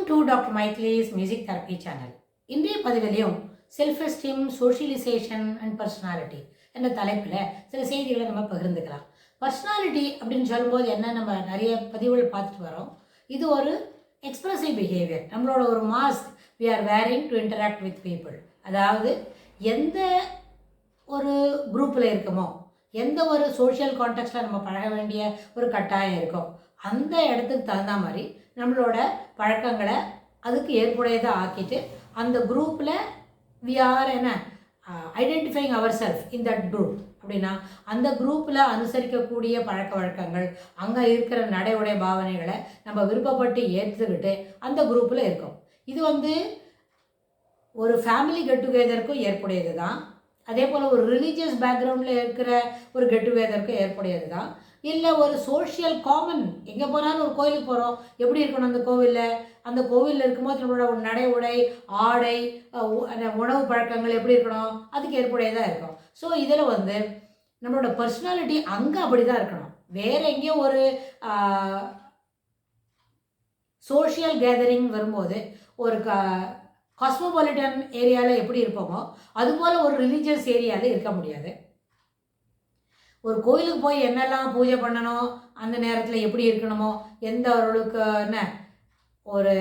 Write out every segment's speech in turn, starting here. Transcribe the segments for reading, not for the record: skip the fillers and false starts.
Welcome to doctor Maithili's music therapy channel. இன்றைய பதிவிலையும் self esteem, socialisation and personality என்ற தலைப்பில் சில செய்திகளை நம்ம பகிர்ந்துக்கலாம். பர்சனாலிட்டி அப்படின்னு சொல்லும்போது என்ன, நம்ம நிறைய பதிவுகள் பார்த்துட்டு வரோம். இது ஒரு எக்ஸ்பிரசிவ் பிஹேவியர், நம்மளோட ஒரு mask we are wearing to interact with people. அதாவது எந்த ஒரு குரூப்பில் இருக்கமோ, எந்த ஒரு சோஷியல் கான்டெக்ஸ்டில் நம்ம பழக வேண்டிய ஒரு கட்டாயம் இருக்கோ, அந்த இடத்துக்கு தகுந்த மாதிரி நம்மளோட பழக்கங்களை அதுக்கு ஏற்புடையதாக ஆக்கிட்டு அந்த குரூப்பில் வி ஆர் என்ன identifying our self in that group. அப்படின்னா அந்த குரூப்பில் அனுசரிக்கக்கூடிய பழக்க வழக்கங்கள், அங்கே இருக்கிற நடை உடை பாவனைகளை நம்ம விருப்பப்பட்டு ஏற்றுக்கிட்டு அந்த குரூப்பில் இருக்கோம். இது ஒரு ஃபேமிலி கெட் டுகெதருக்கும் ஏற்புடையது தான். அதே போல் ஒரு ரிலீஜியஸ் பேக்ரவுண்டில் இருக்கிற ஒரு கெட் டுகெதருக்கும் ஏற்புடையது தான். இல்லை ஒரு சோஷியல் காமன், எங்கே போனாலும் ஒரு கோயிலுக்கு போகிறோம், எப்படி இருக்கணும் அந்த கோவிலில், அந்த கோவிலில் இருக்கும்போது நம்மளோட நடை உடை ஆடை உணவு பழக்கங்கள் எப்படி இருக்கணும், அதுக்கு ஏற்புடையதாக இருக்கும். ஸோ இதில் நம்மளோட பர்சனாலிட்டி அங்கே அப்படி தான் இருக்கணும். வேறு எங்கேயோ ஒரு சோஷியல் கேதரிங் வரும்போது ஒரு காஸ்மோபாலிட்டன் ஏரியாவில் எப்படி இருப்போமோ அதுபோல் ஒரு ரிலீஜியஸ் ஏரியாவில் இருக்க முடியாது. ஒரு கோயிலுக்கு போய் என்னெல்லாம் பூஜை பண்ணணும், அந்த நேரத்தில் எப்படி இருக்கணுமோ, எந்த அளவுக்கு என்ன ஒரு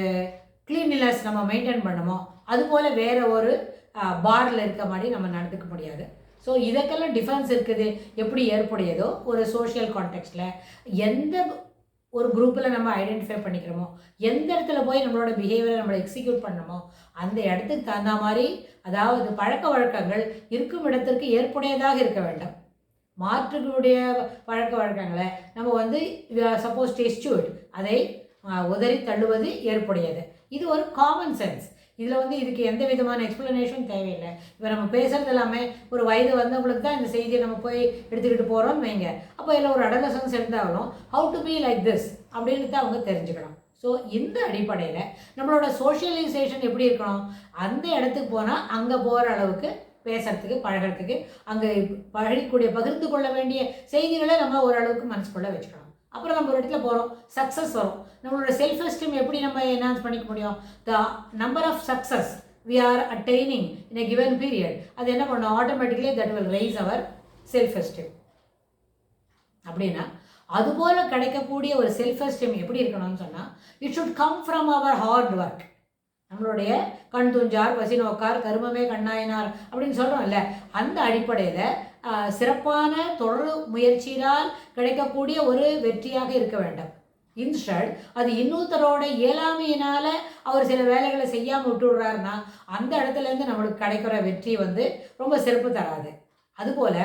க்ளீன்லினஸ் நம்ம மெயின்டைன் பண்ணணுமோ, அதுபோல் வேறு ஒரு பாரில் இருக்க மாதிரி நம்ம நடந்துக்க முடியாது. ஸோ இதுக்கெல்லாம் டிஃப்ரென்ஸ் இருக்குது. எப்படி ஏற்புடையதோ ஒரு சோஷியல் கான்டெக்ஸ்டில் எந்த ஒரு குரூப்பில் நம்ம ஐடென்டிஃபை பண்ணிக்கிறோமோ, எந்த இடத்துல போய் நம்மளோட பிஹேவியரை நம்மளை எக்ஸிக்யூட் பண்ணணுமோ அந்த இடத்துக்கு தகுந்த மாதிரி, அதாவது பழக்க வழக்கங்கள் இருக்கும் இடத்திற்கு ஏற்புடையதாக இருக்க வேண்டும். மாற்றுகளுடைய பழக்க வழக்கங்களை நம்ம சப்போஸ் டெஸ்ட்யூட் அதை உதறி தள்ளுவது ஏற்புடையது. இது ஒரு காமன் சென்ஸ். இதில் இதுக்கு எந்த விதமான எக்ஸ்ப்ளனேஷன் தேவையில்லை. இப்போ நம்ம பேசுகிறது எல்லாமே ஒரு வயது வந்தவங்களுக்கு தான் இந்த செய்தியை நம்ம போய் எடுத்துக்கிட்டு போகிறோம்னு வைங்க. அப்போ இதில் ஒரு அடலசன்ஸ் இருந்தாலும் how to be like this அப்படின்னு அவங்க தெரிஞ்சுக்கணும். ஸோ இந்த அடிப்படையில் நம்மளோட சோஷியலைசேஷன் எப்படி இருக்கணும், அந்த இடத்துக்கு போனால் அங்கே போகிற அளவுக்கு பேசுறதுக்கு, பழகிறதுக்கு, அங்கே பகிர்ந்து கொள்ள வேண்டிய செய்திகளை நம்ம ஓரளவுக்கு மனசுக்குள்ளே வச்சுக்கணும். அப்புறம் நம்ம ஒரு இடத்துல போகிறோம், சக்ஸஸ் வரும், நம்மளோட செல்ஃப் எஸ்டீம் எப்படி நம்ம என்ஹான்ஸ் பண்ணிக்க முடியும்? The number of success we are attaining in a given period, அது என்ன பண்ணோம், automatically that will raise our self esteem. அப்படின்னா அதுபோல் கிடைக்கக்கூடிய ஒரு செல்ஃப் எஸ்டீம் எப்படி இருக்கணும்னு சொன்னால், it should come from our hard work. நம்மளுடைய கண் துஞ்சார் பசி நோக்கார் கருமமே கண்ணாயினார் அப்படின்னு சொல்கிறோம்ல, அந்த அடிப்படையில் சிறப்பான தொடர் முயற்சியினால் கிடைக்கக்கூடிய ஒரு வெற்றியாக இருக்க வேண்டும். இன்ஸ்டட் அது இன்னொருத்தரோட இயலாமையினால் அவர் சில வேலைகளை செய்யாமல் விட்டுடுறாருன்னா அந்த இடத்துலேருந்து நம்மளுக்கு கிடைக்கிற வெற்றி ரொம்ப சிறப்பு தராது. அதுபோல்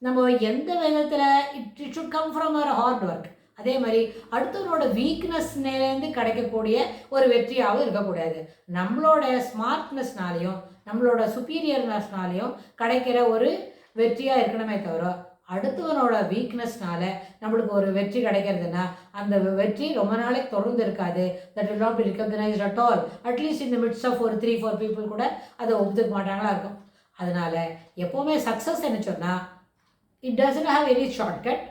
நம்ம எந்த விதத்தில் it should come from our hard work. அதே மாதிரி அடுத்தவரோட வீக்னஸ்லேருந்து கிடைக்கக்கூடிய ஒரு வெற்றியாகவும் இருக்கக்கூடாது. நம்மளோட ஸ்மார்ட்னஸ்னாலையும் நம்மளோட சுப்பீரியர்னஸ்னாலையும் கிடைக்கிற ஒரு வெற்றியாக இருக்கணுமே தவிர, அடுத்தவனோட வீக்னஸ்னால நம்மளுக்கு ஒரு வெற்றி கிடைக்கிறதுனா அந்த வெற்றி ரொம்ப நாளைக்கு தொடர்ந்து இருக்காது. That will not be recognised at all. At least இந்த மிட்ஸ் ஆஃப் ஒரு 3-4 பீப்புள் கூட அதை ஒப்புத்துக்க மாட்டாங்களா இருக்கும். அதனால் எப்போவுமே சக்ஸஸ் என்ன சொன்னால், it doesn't have any shortcut.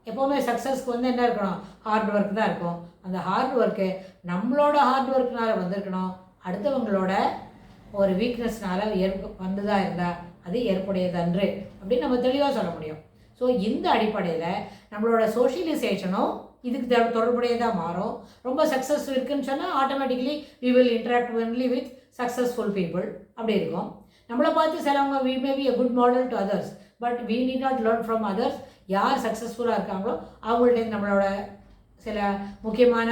எப்போவுமே சக்ஸஸ்க்கு என்ன இருக்கணும், ஹார்ட் ஒர்க் தான் இருக்கும். அந்த ஹார்ட் ஒர்க்கு நம்மளோட ஹார்ட் ஒர்க்னால் வந்திருக்கணும். அடுத்தவங்களோட ஒரு வீக்னஸ்னால வந்துதான் இருந்தால் அது ஏற்புடையது அன்று அப்படின்னு நம்ம தெளிவாக சொல்ல முடியும். ஸோ இந்த அடிப்படையில் நம்மளோட சோஷியலைசேஷனும் இதுக்கு தொடர்புடையதாக மாறும். ரொம்ப சக்ஸஸ் இருக்குதுன்னு சொன்னால் automatically we will interact only with successful people. அப்படி இருக்கும். நம்மளை பார்த்து சிலவங்க we may be a good model to others, but we need not learn from others. யார் சக்ஸஸ்ஃபுல்லாக இருக்காங்களோ அவங்கள்ட்ட நம்மளோட சில முக்கியமான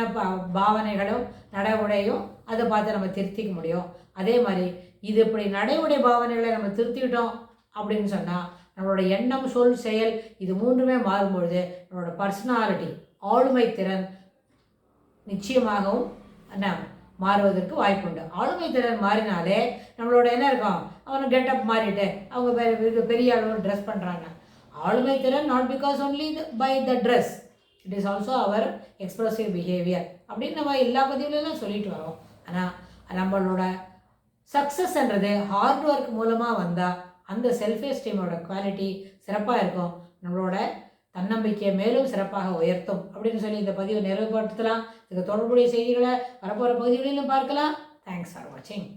பாவனைகளும் நடை உடையும் அதை பார்த்து நம்ம திருத்திக்க முடியும். அதே மாதிரி இது இப்படி நடை உடை பாவனைகளை நம்ம திருத்திக்கிட்டோம் அப்படின்னு சொன்னால் நம்மளோட எண்ணம், சொல், செயல் இது மூன்றுமே மாறும்பொழுது நம்மளோட பர்சனாலிட்டி, ஆளுமை திறன் நிச்சயமாகவும் என்ன மாறுவதற்கு வாய்ப்புண்டு. ஆளுமை திறன் மாறினாலே நம்மளோட என்ன இருக்கும், அவனை கெட்டப் மாறிட்டு அவங்க பெரிய அளவு ட்ரெஸ் பண்ணுறாங்க. ஆளுமை திறன் not because only by the dress, it is also our expressive behaviour அப்படின்னு நம்ம எல்லா பதிவுலாம் சொல்லிட்டு வரோம். ஆனால் நம்மளோட சக்ஸஸ்ன்றது ஹார்ட் ஒர்க் மூலமாக வந்தால் அந்த செல்ஃப் எஸ்டீமோட குவாலிட்டி சிறப்பாக இருக்கும். நம்மளோட தன்னம்பிக்கையை மேலும் சிறப்பாக உயர்த்தும் அப்படின்னு சொல்லி இந்த பதிவை நிறைவுபடுத்தலாம். இதுக்கு தொடர்புடைய செய்திகளை வரப்போகிற பகுதிகளிலும் பார்க்கலாம். தேங்க்ஸ் ஃபார் வாட்சிங்.